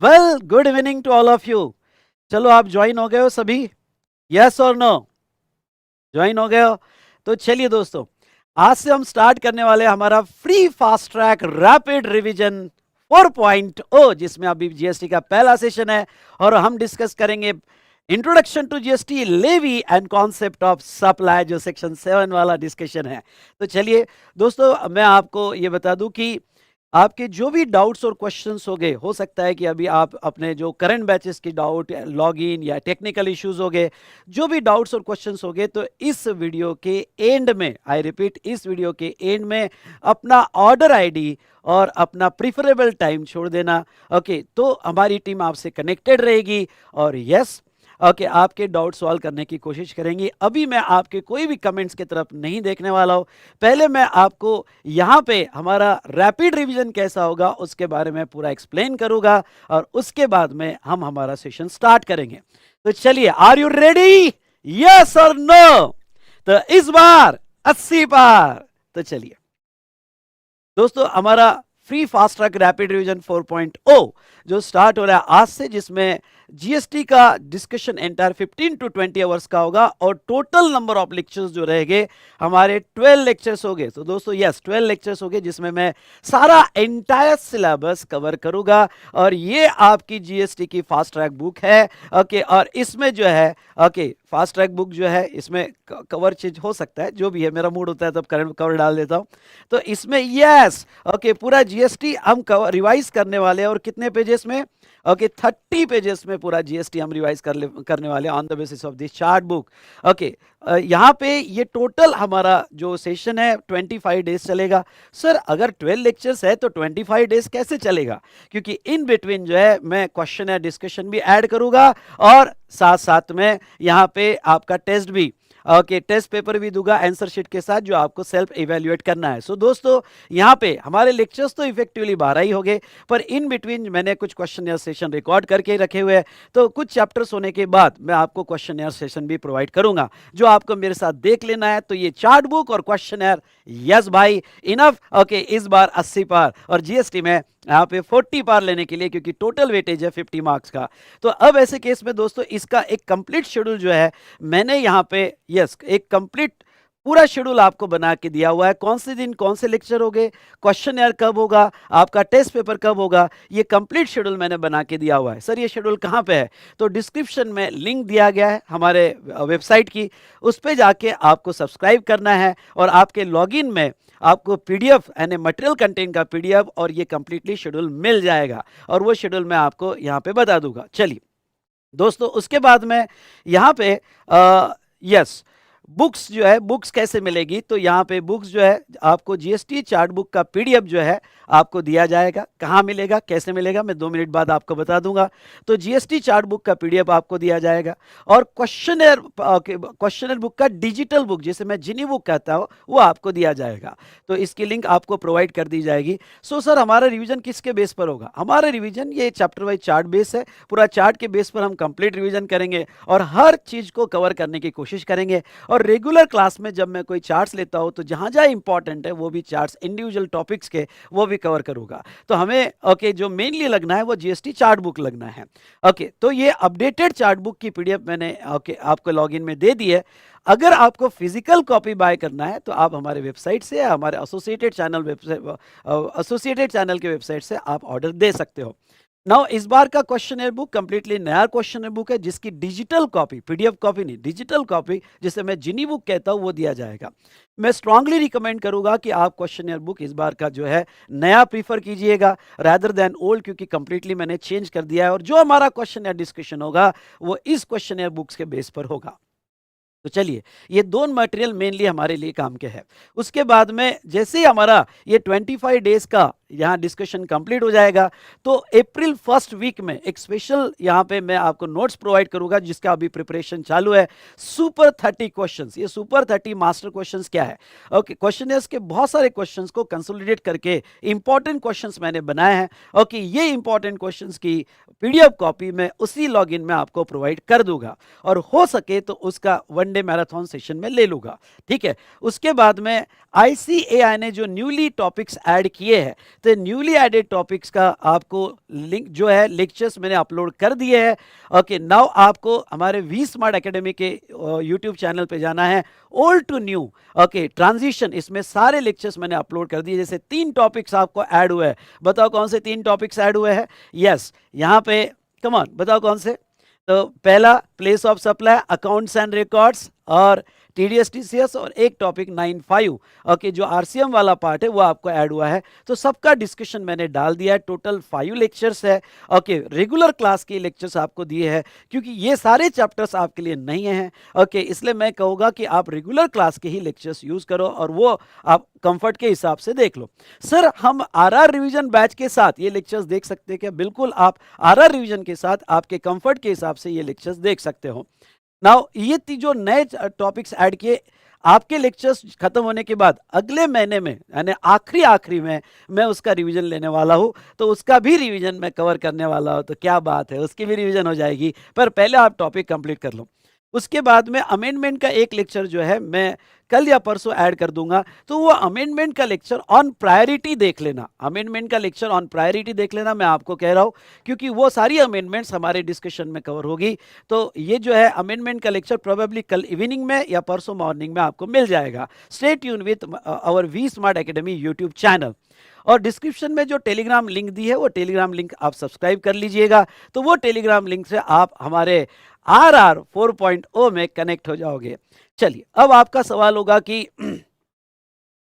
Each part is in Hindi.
Well, good evening to all of you. चलो, आप ज्वाइन हो गए हो सभी? यस और नो? ज्वाइन हो गए हो? तो चलिए दोस्तों, आज से हम स्टार्ट करने वाले हमारा free fast track rapid revision 4.0, जिसमें अभी जीएसटी का पहला सेशन है और हम डिस्कस करेंगे introduction to GST, levy and concept of supply, जो सेक्शन 7 वाला डिस्कशन है। तो चलिए दोस्तों, मैं आपको ये बता दूं कि आपके जो भी डाउट्स और क्वेश्चंस हो गए, हो सकता है कि अभी आप अपने जो करंट बैचेस की डाउट, लॉगिन या टेक्निकल इश्यूज हो गए, जो भी डाउट्स और क्वेश्चंस हो गए, तो इस वीडियो के एंड में, आई रिपीट, इस वीडियो के एंड में अपना ऑर्डर आईडी और अपना प्रिफरेबल टाइम छोड़ देना। ओके, तो हमारी टीम आपसे कनेक्टेड रहेगी और यस, ओके, आपके डाउट सॉल्व करने की कोशिश करेंगी। अभी मैं आपके कोई भी कमेंट्स की तरफ नहीं देखने वाला हूं। पहले मैं आपको यहाँ पे हमारा रैपिड रिवीजन कैसा होगा उसके बारे में पूरा एक्सप्लेन करूंगा और उसके बाद में हम हमारा सेशन स्टार्ट करेंगे। तो चलिए, आर यू रेडी? यस और नो? तो इस बार 80 पार। तो चलिए दोस्तों, हमारा free fast track rapid revision 4.0 जो स्टार्ट हो रहा है आज से, जिसमें जीएसटी का डिस्कशन एंटायर 15 टू 20 आवर्स का होगा और टोटल नंबर ऑफ लेक्चर्स जो रहेंगे हमारे 12 लेक्चर्स हो गए। तो दोस्तों यस, 12 लेक्चर्स हो गए, जिसमें मैं सारा एंटायर सिलेबस कवर करूंगा और ये आपकी जीएसटी की फास्ट ट्रैक बुक है। ओके, और इसमें जो है, ओके, फास्ट ट्रैक बुक जो है, इसमें कवर चेंज हो सकता है, जो भी है, मेरा मूड होता है तब करंट कवर डाल देता हूं। तो इसमें यस, ओके, पूरा जीएसटी हम रिवाइज करने वाले हैं और कितने पेजेस में? ओके, 30 पेजेस में पूरा जीएसटी हम रिवाइज करने वाले on the basis of this chart book. Okay, यहाँ पे ये टोटल हमारा जो सेशन है 25 डेज चलेगा। सर, अगर 12 लेक्चर्स है तो 25 डेज कैसे चलेगा? क्योंकि इन बिटवीन जो है मैं क्वेश्चन या डिस्कशन भी ऐड करूंगा और साथ साथ में यहाँ पे आपका टेस्ट भी, ओके, टेस्ट पेपर भी दूंगा आंसर शीट के साथ, जो आपको सेल्फ इवेल्युएट करना है। सो दोस्तों, यहाँ पे हमारे लेक्चर्स तो इफेक्टिवली 12 ही हो गए, पर इन बिटवीन मैंने कुछ क्वेश्चन या सेशन रिकॉर्ड करके रखे हुए हैं। तो कुछ चैप्टर्स होने के बाद मैं आपको क्वेश्चन या सेशन भी प्रोवाइड करूंगा, जो आपको मेरे साथ देख लेना है। तो ये चार्ट बुक और क्वेश्चन, यस भाई, इनफ। ओके, इस बार 80 पार और जीएसटी में यहाँ पे 40 पार लेने के लिए, क्योंकि टोटल वेटेज है 50 मार्क्स का। तो अब ऐसे केस में दोस्तों, इसका एक कंप्लीट शेड्यूल जो है मैंने यहाँ पे, यस, एक कंप्लीट पूरा शेड्यूल आपको बना के दिया हुआ है। कौन से दिन कौन से लेक्चर हो गए, क्वेश्चन यार कब होगा, आपका टेस्ट पेपर कब होगा, ये कंप्लीट शेड्यूल मैंने बना के दिया हुआ है। सर, ये शेड्यूल कहाँ पे है? तो डिस्क्रिप्शन में लिंक दिया गया है हमारे वेबसाइट की, उस पर जाके आपको सब्सक्राइब करना है और आपके लॉगिन में आपको पीडीएफ यानी मटेरियल कंटेंट का पीडीएफ और ये कंप्लीटली शेड्यूल मिल जाएगा और वो शेड्यूल मैं आपको यहाँ पे बता दूंगा। चलिए दोस्तों, उसके बाद में यहाँ पे यस, बुक्स जो है, बुक्स कैसे मिलेगी? तो यहाँ पे बुक्स जो है आपको जीएसटी चार्ट बुक का पीडीएफ जो है आपको दिया जाएगा। कहाँ मिलेगा, कैसे मिलेगा, मैं 2 मिनट बाद आपको बता दूंगा। तो जीएसटी चार्ट बुक का पीडीएफ आपको दिया जाएगा और क्वेश्चनर बुक का डिजिटल बुक, जिसे मैं जिनी बुक कहता हूँ, वो आपको दिया जाएगा। तो इसकी लिंक आपको प्रोवाइड कर दी जाएगी। सो सर, हमारा रिविजन किसके बेस पर होगा? हमारा रिविजन ये चैप्टर वाइज चार्ट बेस है, पूरा चार्ट के बेस पर हम कंप्लीट रिविजन करेंगे और हर चीज को कवर करने की कोशिश करेंगे। और रेगुलर क्लास में जब मैं कोई चार्ट्स लेता हूं तो जहां जहां इंपॉर्टेंट है वो भी चार्ट्स, इंडिविजुअल टॉपिक्स के, वो भी कवर करूंगा। तो हमें ओके, जो मेनली लगना है वो जीएसटी चार्ट बुक लगना है। ओके, तो ये अपडेटेड चार्ट बुक की पीडीएफ मैंने ओके आपको लॉगिन में दे दी है। अगर आपको फिजिकल कॉपी बाय करना है तो आप हमारे वेबसाइट से या हमारे एसोसिएटेड चैनल के वेबसाइट से आप ऑर्डर दे सकते हो। नाउ, इस बार का क्वेश्चनर बुक कंप्लीटली नया क्वेश्चनर बुक है, जिसकी डिजिटल कॉपी, पीडीएफ कॉपी नहीं, डिजिटल कॉपी, जिसे मैं जिनी बुक कहता हूं, वो दिया जाएगा। मैं स्ट्रांगली रिकमेंड करूंगा कि आप क्वेश्चनर बुक इस बार का जो है नया प्रीफर कीजिएगा रादर देन ओल्ड, क्योंकि कंप्लीटली मैंने चेंज कर दिया है और जो हमारा क्वेश्चन या डिस्कशन होगा वो इस क्वेश्चनर बुक्स के बेस पर होगा। तो चलिए, ये 2 मटेरियल मेनली हमारे लिए काम के हैं। उसके बाद में जैसे ही हमारा ये 25 डेज का यहाँ डिस्कशन कंप्लीट हो जाएगा, तो अप्रैल फर्स्ट वीक में एक स्पेशल यहाँ पे मैं आपको नोट्स प्रोवाइड करूंगा, जिसका अभी प्रिपरेशन चालू है। Super 30 questions. ये सुपर 30 मास्टर क्वेश्चंस क्या है? ओके, क्वेश्चनर्स के बहुत सारे क्वेश्चंस को कंसोलिडेट करके इंपॉर्टेंट क्वेश्चंस मैंने बनाए हैं। ओके, ये इंपॉर्टेंट क्वेश्चंस की पीडीएफ कॉपी मैं उसी लॉगिन में आपको प्रोवाइड कर दूंगा और हो सके तो उसका 1 डे मैराथन सेशन में ले लूंगा। ठीक है, उसके बाद में आईसीएआई ने जो न्यूली टॉपिक्स ऐड किए हैं हफ्ते न्यूली एडेड टॉपिक्स का आपको लिंक जो है लेक्चर्स मैंने अपलोड कर दिए हैं। ओके, नाउ आपको हमारे वी स्मार्ट एकेडमी के यूट्यूब चैनल पे जाना है, old to new. Okay, transition, इसमें सारे लेक्चर्स मैंने अपलोड कर दिए। जैसे 3 टॉपिक्स आपको ऐड हुए हैं, बताओ कौन से 3 टॉपिक्स ऐड हुए हैं? यस, यहाँ पे कम ऑन बताओ कौन से। तो पहला place of supply, accounts and records और टीडीएस टीसीएस, और एक टॉपिक 9.5 ओके जो आरसीएम वाला पार्ट है वो आपको ऐड हुआ है। तो सबका डिस्कशन मैंने डाल दिया है। टोटल 5 लेक्चर्स है। ओके, रेगुलर क्लास के लेक्चर्स आपको दिए हैं, क्योंकि ये सारे चैप्टर्स आपके लिए नहीं हैं। ओके, इसलिए मैं कहूँगा कि आप रेगुलर क्लास के ही लेक्चर्स यूज करो और वो आप कंफर्ट के हिसाब से देख लो। सर, हम आरआर रिवीजन बैच के साथ ये लेक्चर्स देख सकते हैं क्या? बिल्कुल, आप आरआर रिवीजन के साथ आपके कंफर्ट के हिसाब से ये लेक्चर्स देख सकते हो। नाउ ये जो नए टॉपिक्स ऐड किए, आपके लेक्चर्स खत्म होने के बाद अगले महीने में यानी आखिरी में मैं उसका रिवीजन लेने वाला हूं, तो उसका भी रिवीजन मैं कवर करने वाला हूं। तो क्या बात है, उसकी भी रिवीजन हो जाएगी, पर पहले आप टॉपिक कंप्लीट कर लो। उसके बाद में अमेंडमेंट का एक लेक्चर जो है मैं कल या परसों ऐड कर दूंगा। तो वो अमेंडमेंट का लेक्चर ऑन प्रायोरिटी देख लेना, अमेंडमेंट का लेक्चर ऑन प्रायोरिटी देख लेना, मैं आपको कह रहा हूं, क्योंकि वो सारी अमेंडमेंट्स हमारे डिस्कशन में कवर होगी। तो ये जो है अमेंडमेंट का लेक्चर प्रोबेबली कल इवनिंग में या परसों मॉर्निंग में आपको मिल जाएगा। Stay tune with our V smart academy YouTube channel. और डिस्क्रिप्शन में जो टेलीग्राम लिंक दी है वो टेलीग्राम लिंक आप सब्सक्राइब कर लीजिएगा, तो वो टेलीग्राम लिंक से आप हमारे RR 4.0 में कनेक्ट हो जाओगे। चलिए, अब आपका सवाल होगा कि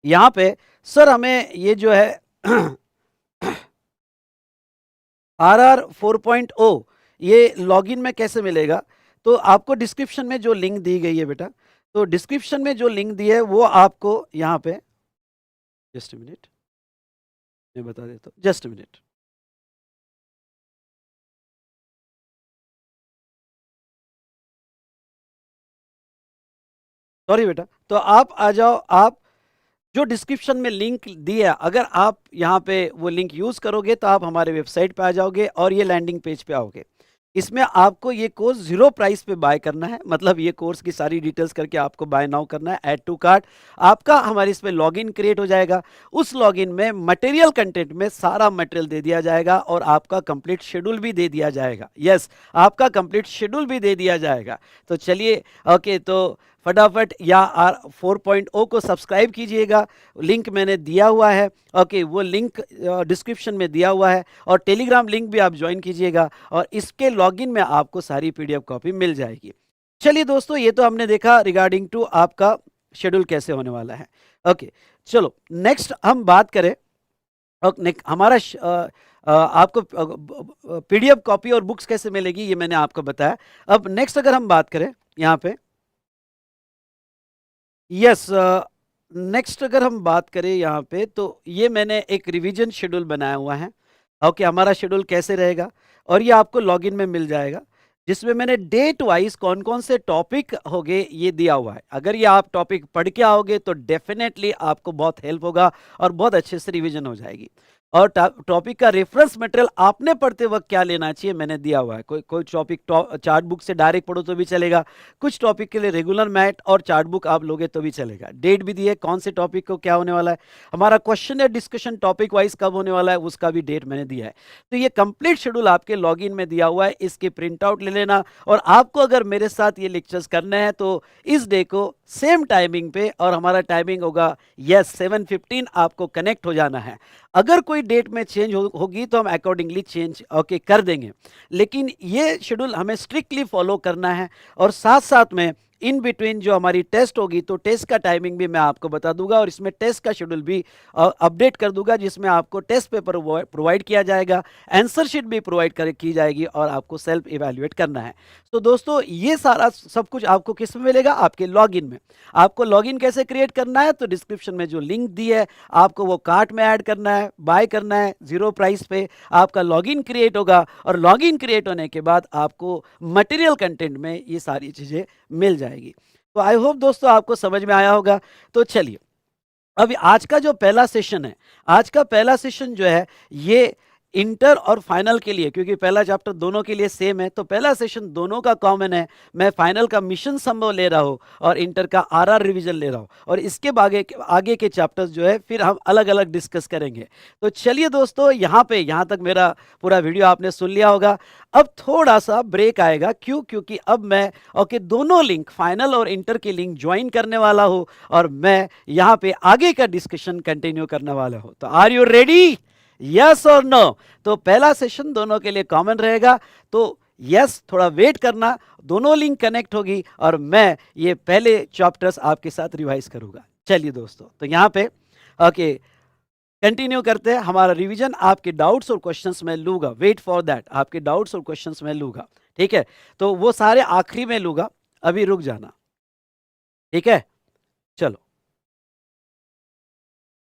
यहां पे सर हमें ये जो है RR 4.0 ये लॉगिन में कैसे मिलेगा? तो आपको डिस्क्रिप्शन में जो लिंक दी गई है बेटा, तो डिस्क्रिप्शन में जो लिंक दी है वो आपको यहाँ पे, जस्ट अ मिनट मैं बता देता हूँ, जस्ट अ मिनट। सॉरी बेटा, तो आप आ जाओ, आप जो डिस्क्रिप्शन में लिंक दी है, अगर आप यहाँ पे वो लिंक यूज करोगे तो आप हमारे वेबसाइट पे आ जाओगे और ये लैंडिंग पेज पे आओगे। इसमें आपको ये कोर्स 0 प्राइस पे बाय करना है, मतलब ये कोर्स की सारी डिटेल्स करके आपको बाय नाउ करना है, ऐड टू कार्ट। आपका हमारे इसमें लॉगिन क्रिएट हो जाएगा। उस लॉगिन में मटेरियल कंटेंट में सारा मटेरियल दे दिया जाएगा और आपका कंप्लीट शेड्यूल भी दे दिया जाएगा। यस, आपका कंप्लीट शेड्यूल भी दे दिया जाएगा। तो चलिए, ओके, तो फटाफट या R 4.0 को सब्सक्राइब कीजिएगा, लिंक मैंने दिया हुआ है। ओके, वो लिंक डिस्क्रिप्शन में दिया हुआ है, और टेलीग्राम लिंक भी आप ज्वाइन कीजिएगा और इसके लॉगिन में आपको सारी PDF कॉपी मिल जाएगी। चलिए दोस्तों, ये तो हमने देखा रिगार्डिंग टू आपका शेड्यूल कैसे होने वाला है। ओके, चलो नेक्स्ट हम बात करें। हमारा आपको PDF कॉपी और बुक्स कैसे मिलेगी ये मैंने आपको बताया। अब नेक्स्ट अगर हम बात करें यहाँ पे, यस, नेक्स्ट अगर हम बात करें यहाँ पे, तो ये मैंने एक रिवीजन शेड्यूल बनाया हुआ है। ओके, हमारा शेड्यूल कैसे रहेगा, और ये आपको लॉगिन में मिल जाएगा, जिसमें मैंने डेट वाइज कौन कौन से टॉपिक होंगे ये दिया हुआ है। अगर ये आप टॉपिक पढ़ के आओगे तो डेफिनेटली आपको बहुत हेल्प होगा और बहुत अच्छे से रिवीजन हो जाएगी। और टॉपिक का रेफरेंस मटेरियल आपने पढ़ते वक्त क्या लेना चाहिए मैंने दिया हुआ है। कोई टॉपिक चार्ट बुक से डायरेक्ट पढ़ो तो भी चलेगा, कुछ टॉपिक के लिए रेगुलर मैथ और चार्ट बुक आप लोगे तो भी चलेगा। डेट भी दी है कौन से टॉपिक को क्या होने वाला है, हमारा क्वेश्चन या डिस्कशन टॉपिक वाइज कब होने वाला है उसका भी डेट मैंने दिया है। तो ये कंप्लीट शेड्यूल आपके लॉगिन में दिया हुआ है, इसके प्रिंट आउट ले लेना। और आपको अगर मेरे साथ ये लेक्चर्स करने हैं तो इस डे को सेम टाइमिंग पे, और हमारा टाइमिंग होगा 7:15 आपको कनेक्ट हो जाना है। अगर कोई डेट में चेंज होगी तो हम अकॉर्डिंगली चेंज कर देंगे, लेकिन ये शेड्यूल हमें स्ट्रिक्टली फॉलो करना है। और साथ साथ में इन बिटवीन जो हमारी टेस्ट होगी तो टेस्ट का टाइमिंग भी मैं आपको बता दूंगा, और इसमें टेस्ट का शेड्यूल भी अपडेट कर दूंगा, जिसमें आपको टेस्ट पेपर प्रोवाइड किया जाएगा, आंसर शीट भी प्रोवाइड की जाएगी, और आपको सेल्फ इवैल्यूएट करना है। तो दोस्तों, ये सारा सब कुछ आपको किस में मिलेगा, आपके लॉगिन में। आपको लॉगिन कैसे क्रिएट करना है, तो डिस्क्रिप्शन में जो लिंक दी है आपको वो कार्ट में ऐड करना है, बाय करना है, 0 प्राइस पे आपका लॉगिन क्रिएट होगा, और लॉगिन क्रिएट होने के बाद आपको मटेरियल कंटेंट में ये सारी चीजें मिल जाएगी। तो आई होप दोस्तों आपको समझ में आया होगा। तो चलिए, अभी आज का जो पहला सेशन है, आज का पहला सेशन जो है ये इंटर और फाइनल के लिए, क्योंकि पहला चैप्टर दोनों के लिए सेम है, तो पहला सेशन दोनों का कॉमन है। मैं फाइनल का मिशन संभव ले रहा हूँ और इंटर का आरआर रिवीजन ले रहा हूँ, और इसके आगे के चैप्टर्स जो है फिर हम अलग अलग डिस्कस करेंगे। तो चलिए दोस्तों, यहाँ तक मेरा पूरा वीडियो आपने सुन लिया होगा। अब थोड़ा सा ब्रेक आएगा, क्यों? क्योंकि अब मैं दोनों लिंक, फाइनल और इंटर की लिंक ज्वाइन करने वाला हूँ, और मैं यहाँ पे आगे का डिस्कशन कंटिन्यू करने वाला हूँ। तो आर यू रेडी? यस और नो? तो पहला सेशन दोनों के लिए कॉमन रहेगा, तो यस, थोड़ा वेट करना, दोनों लिंक कनेक्ट होगी और मैं ये पहले चैप्टर्स आपके साथ रिवाइज करूंगा। चलिए दोस्तों, तो यहाँ पे ओके कंटिन्यू करते हैं हमारा रिवीजन। आपके डाउट्स और क्वेश्चंस मैं लूंगा, वेट फॉर दैट, आपके डाउट्स और क्वेश्चंस मैं लूंगा, ठीक है? तो वो सारे आखिरी में लूंगा, अभी रुक जाना, ठीक है? चलो।